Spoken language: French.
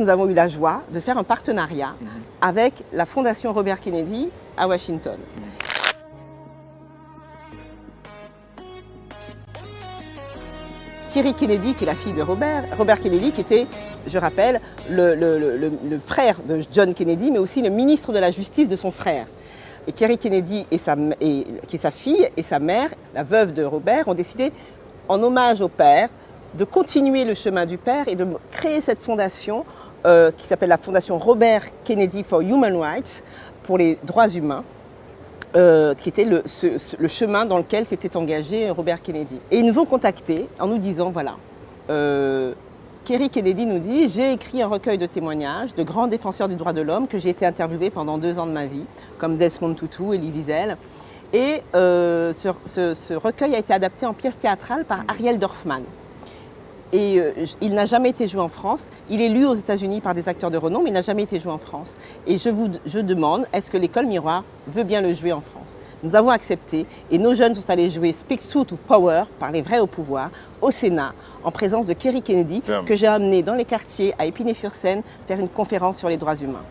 Nous avons eu la joie de faire un partenariat avec la Fondation Robert Kennedy à Washington. Kerry Kennedy, qui est la fille de Robert Kennedy, qui était, je rappelle, le frère de John Kennedy, mais aussi le ministre de la Justice de son frère. Et Kerry Kennedy, qui est sa fille, et sa mère, la veuve de Robert, ont décidé, en hommage au père, de continuer le chemin du père et de créer cette fondation qui s'appelle la Fondation Robert Kennedy for Human Rights, pour les droits humains. Qui était le chemin dans lequel s'était engagé Robert Kennedy. Et ils nous ont contactés en nous disant, voilà, Kerry Kennedy nous dit, j'ai écrit un recueil de témoignages de grands défenseurs des droits de l'homme que j'ai été interviewé pendant 2 ans de ma vie, comme Desmond Tutu et Elie Wiesel. Et ce recueil a été adapté en pièce théâtrale par Ariel Dorfman. Et il n'a jamais été joué en France. Il est lu aux États-Unis par des acteurs de renom, mais il n'a jamais été joué en France. Et je demande, est-ce que l'école Miroir veut bien le jouer en France? Nous avons accepté et nos jeunes sont allés jouer Speak Truth to Power, Parler vrai au pouvoir, au Sénat, en présence de Kerry Kennedy, que j'ai amené dans les quartiers à Épinay-sur-Seine faire une conférence sur les droits humains.